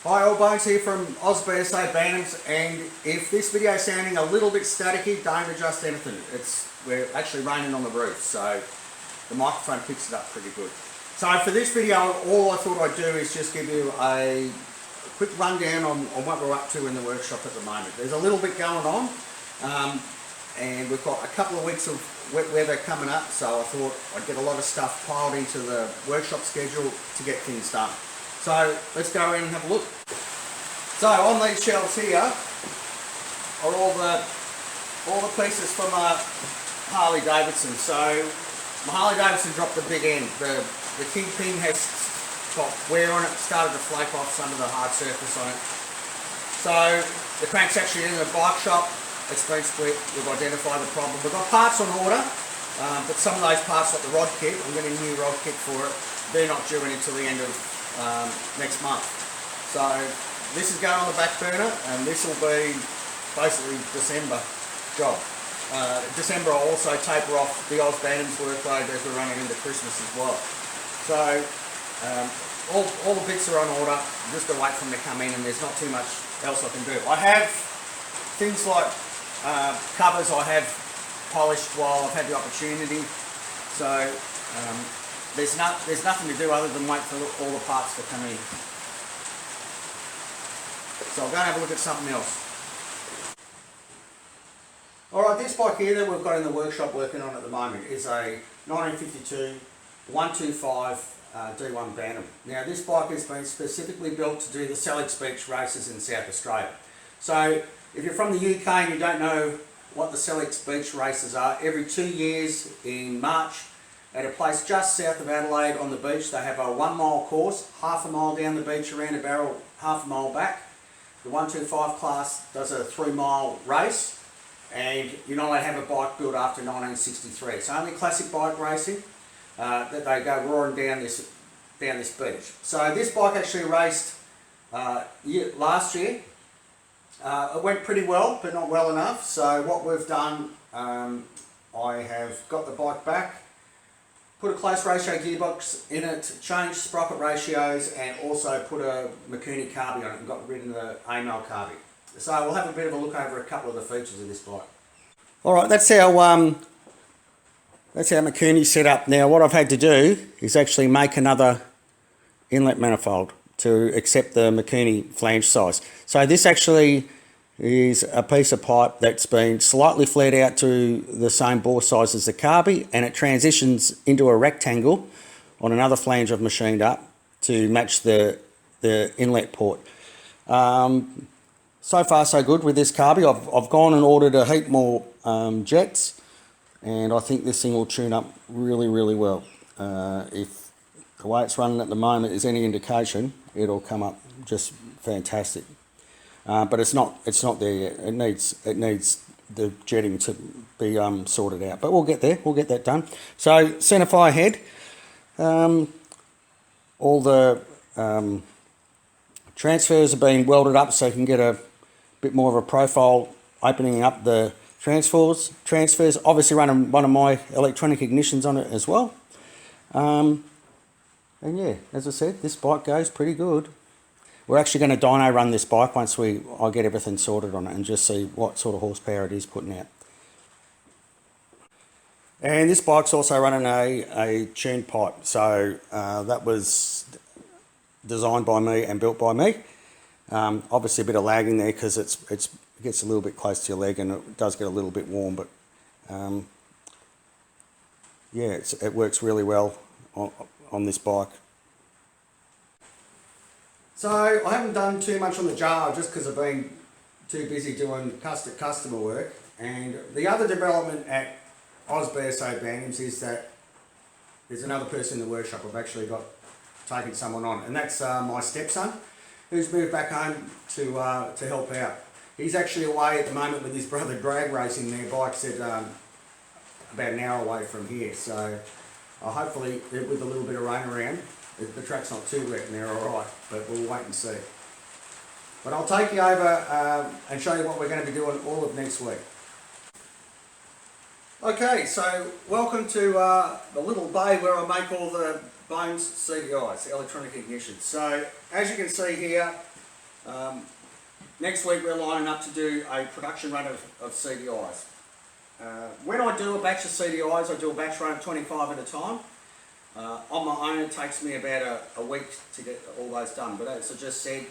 Hi, all, Bones here from AusBSA Bantams, and if this video is sounding a little bit staticky, don't adjust anything. We're actually raining on the roof, so the microphone picks it up pretty good. So for this video, all I thought I'd do is just give you a quick rundown on what we're up to in the workshop at the moment. There's a little bit going on, and we've got a couple of weeks of wet weather coming up, so I thought I'd get a lot of stuff piled into the workshop schedule to get things done. So let's go in and have a look. So on these shelves here are all the pieces from Harley Davidson. So my Harley Davidson dropped the big end. The kingpin has got wear on it, started to flake off some of the hard surface on it. So the crank's actually in the bike shop. It's been split. We've identified the problem. We've got parts on order, but some of those parts, like the rod kit, I'm getting a new rod kit for it. They're not due in until the end of next month. So this is going on the back burner, and this will be basically December job. December I'll also taper off the Oz Bantams workload as we're running into Christmas as well. So all the bits are on order, just to wait for them to come in, and there's not too much else I can do. I have things like covers I have polished while I've had the opportunity, so there's nothing to do other than wait for all the parts to come in. So I'll go and have a look at something else. Alright, this bike here that we've got in the workshop working on at the moment is a 1952 125 D1 Bantam. Now this bike has been specifically built to do the Sellex Beach races in South Australia. So if you're from the UK and you don't know what the Sellex Beach races are, every 2 years in March, at a place just south of Adelaide on the beach, they have a 1 mile course, half a mile down the beach around a barrel, half a mile back. The 125 class does a 3 mile race, and you're not allowed to have a bike built after 1963. It's only classic bike racing that they go roaring down this beach. So this bike actually raced last year. It went pretty well, but not well enough. So what we've done, I have got the bike back, put a close ratio gearbox in it, changed sprocket ratios, and also put a Mikuni carby on it and got rid of the AML carby. So we'll have a bit of a look over a couple of the features of this bike. Alright, that's how Mikuni's set up. Now what I've had to do is actually make another inlet manifold to accept the Mikuni flange size. So this actually is a piece of pipe that's been slightly flared out to the same bore size as the carby, and it transitions into a rectangle on another flange I've machined up to match the inlet port. So far so good with this carby. I've gone and ordered a heap more jets, and I think this thing will tune up really, really well. If the way it's running at the moment is any indication, it'll come up just fantastic. But it's not there yet. It needs the jetting to be sorted out. But we'll get there. We'll get that done. So centerfire head. All the transfers have been welded up so you can get a bit more of a profile opening up the transfers. Obviously running one of my electronic ignitions on it as well. And yeah, as I said, this bike goes pretty good. We're actually going to dyno run this bike once I get everything sorted on it and just see what sort of horsepower it is putting out. And this bike's also running a tuned pipe, so that was designed by me and built by me. Obviously a bit of lagging there because it gets a little bit close to your leg and it does get a little bit warm, but yeah, it works really well on this bike. So I haven't done too much on the jar just because I've been too busy doing customer work. And the other development at AusBSA Bantams is that there's another person in the workshop. I've actually taken someone on, and that's my stepson, who's moved back home to help out. He's actually away at the moment with his brother drag racing their bikes at about an hour away from here. So hopefully with a little bit of rain around, the track's not too wet and they're alright, but we'll wait and see. But I'll take you over and show you what we're going to be doing all of next week. Okay, so welcome to the little bay where I make all the Bones CDIs, electronic ignition. So as you can see here, Next week we're lining up to do a production run of CDIs. When I do a batch of CDIs, I do a batch run of 25 at a time. On my own, it takes me about a week to get all those done. But as I just said,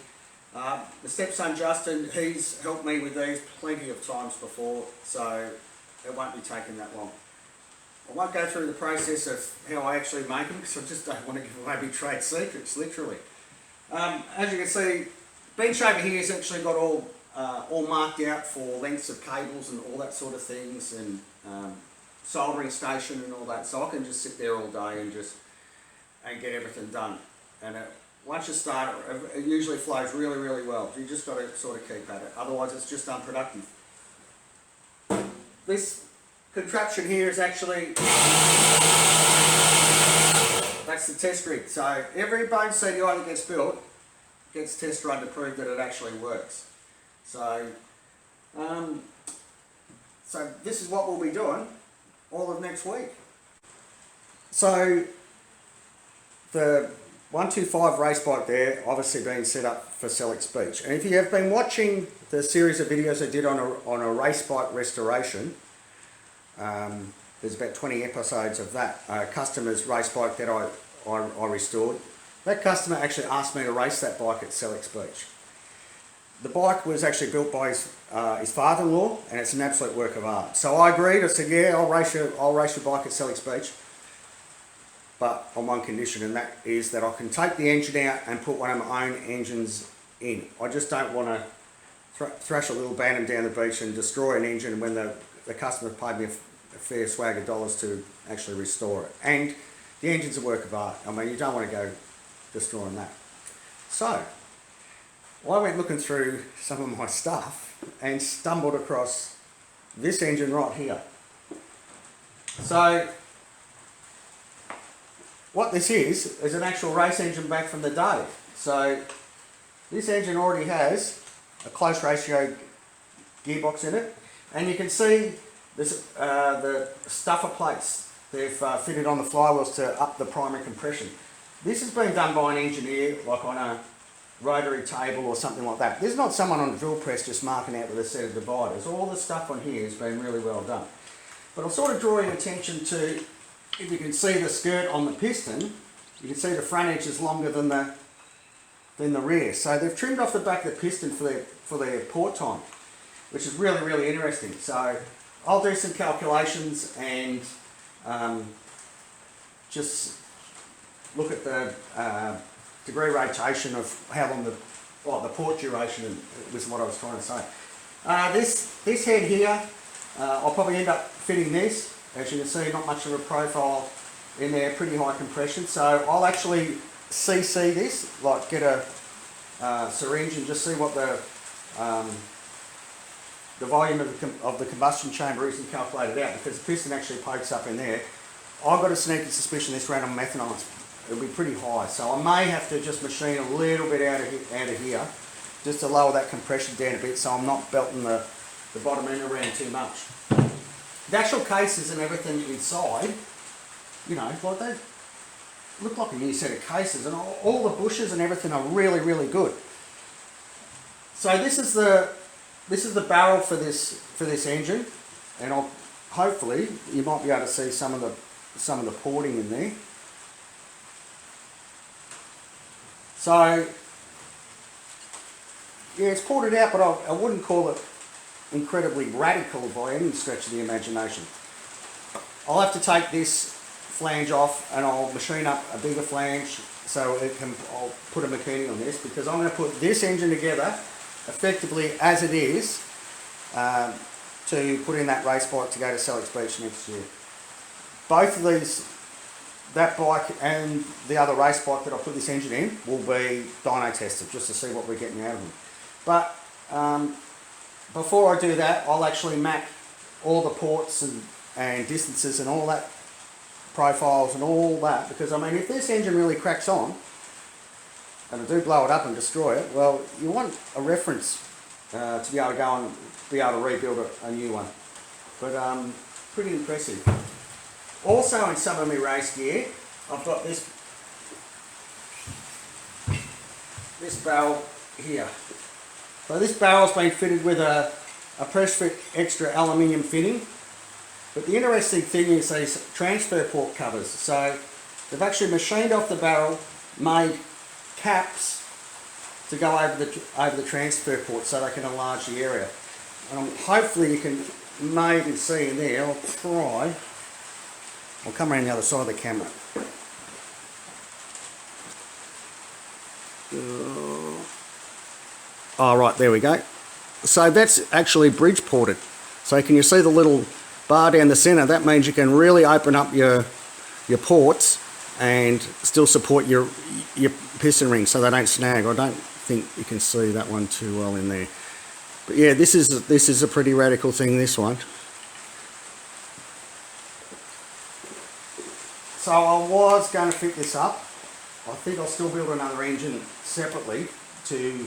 the stepson Justin, he's helped me with these plenty of times before, so it won't be taking that long. I won't go through the process of how I actually make them because I just don't want to give away my trade secrets, literally. As you can see, bench over here has actually got all marked out for lengths of cables and all that sort of things, and soldering station and all that, so I can just sit there all day and get everything done. And once you start, it usually flows really, really well. You just got to sort of keep at it, otherwise it's just unproductive. This contraption here is actually, that's the test rig. So every bone CDI that gets built gets test run to prove that it actually works. So this is what we'll be doing all of next week. So the 125 race bike there obviously being set up for Selleck's Beach, and if you have been watching the series of videos I did on a race bike restoration, there's about 20 episodes of that customer's race bike that I restored. That customer actually asked me to race that bike at Selleck's Beach. The bike was actually built by his father-in-law, and it's an absolute work of art. So I agreed. I said, "Yeah, I'll race your bike at Selleck's Beach, but on one condition, and that is that I can take the engine out and put one of my own engines in. I just don't want to thrash a little bantam down the beach and destroy an engine when the customer paid me a fair swag of dollars to actually restore it. And the engine's a work of art. I mean, you don't want to go destroying that. So I went looking through some of my stuff and stumbled across this engine right here. So what this is an actual race engine back from the day. So this engine already has a close ratio gearbox in it, and you can see this, the stuffer plates they've fitted on the flywheels to up the primary compression. This has been done by an engineer, like on a rotary table or something like that. There's not someone on a drill press just marking out with a set of dividers. All the stuff on here has been really well done. But I'll sort of draw your attention to, if you can see the skirt on the piston, you can see the front edge is longer than the rear. So they've trimmed off the back of the piston for their port time, which is really, really interesting. So I'll do some calculations and just look at the degree rotation of how long the port duration was what I was trying to say. This head here, I'll probably end up fitting this. As you can see, not much of a profile in there, pretty high compression. So I'll actually CC this, like get a syringe and just see what the volume of the combustion chamber is and calculate it out, because the piston actually pokes up in there. I've got a sneaky suspicion this ran on methanol. It'll be pretty high, so I may have to just machine a little bit out of here just to lower that compression down a bit, so I'm not belting the bottom end around too much. The actual cases and everything inside, you know, like they look like a new set of cases, and all the bushes and everything are really, really good. So this is the barrel for this engine, and hopefully you might be able to see some of the porting in there. So yeah, it's ported out, but I wouldn't call it incredibly radical by any stretch of the imagination. I'll have to take this flange off and I'll machine up a bigger flange so I'll put a Makini on this, because I'm going to put this engine together effectively as it is to put in that race bike to go to Selleck's Beach next year. Both of these, that bike and the other race bike that I put this engine in, will be dyno tested just to see what we're getting out of them. But before I do that, I'll actually map all the ports and distances and all that, profiles and all that, because I mean, if this engine really cracks on and I do blow it up and destroy it, well, you want a reference to be able to go and be able to rebuild a new one. But pretty impressive. Also in some of my race gear, I've got this barrel here. So this barrel's been fitted with a press fit extra aluminium fitting. But the interesting thing is these transfer port covers. So they've actually machined off the barrel, made caps to go over the transfer port so they can enlarge the area. And hopefully you can maybe see in there. I'll try. I'll come around the other side of the camera. Oh, right, there we go. So that's actually bridge ported. So can you see the little bar down the centre? That means you can really open up your ports and still support your piston rings so they don't snag. I don't think you can see that one too well in there. But yeah, this is a pretty radical thing, this one. So I was going to fit this up. I think I'll still build another engine separately to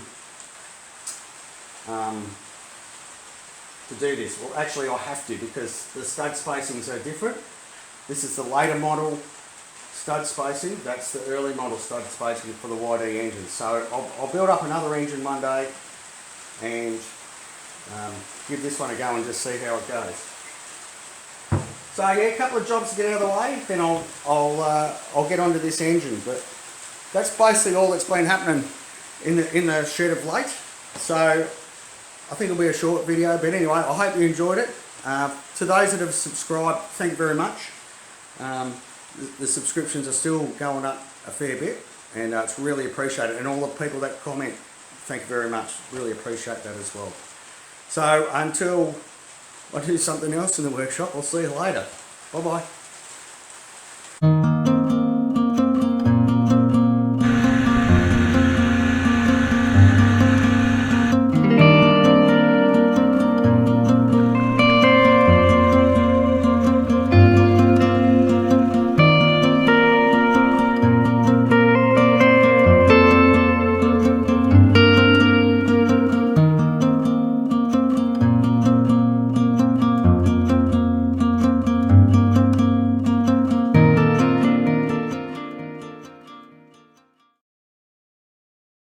do this. Well, actually I have to, because the stud spacings are different. This is the later model stud spacing. That's the early model stud spacing for the YD engine. So I'll build up another engine one day and give this one a go and just see how it goes. So yeah, a couple of jobs to get out of the way, then I'll get onto this engine. But that's basically all that's been happening in the shed of late. So I think it'll be a short video, but anyway, I hope you enjoyed it. To those that have subscribed, thank you very much. The subscriptions are still going up a fair bit, and it's really appreciated. And all the people that comment, thank you very much. Really appreciate that as well. So until I do something else in the workshop, I'll see you later. Bye bye.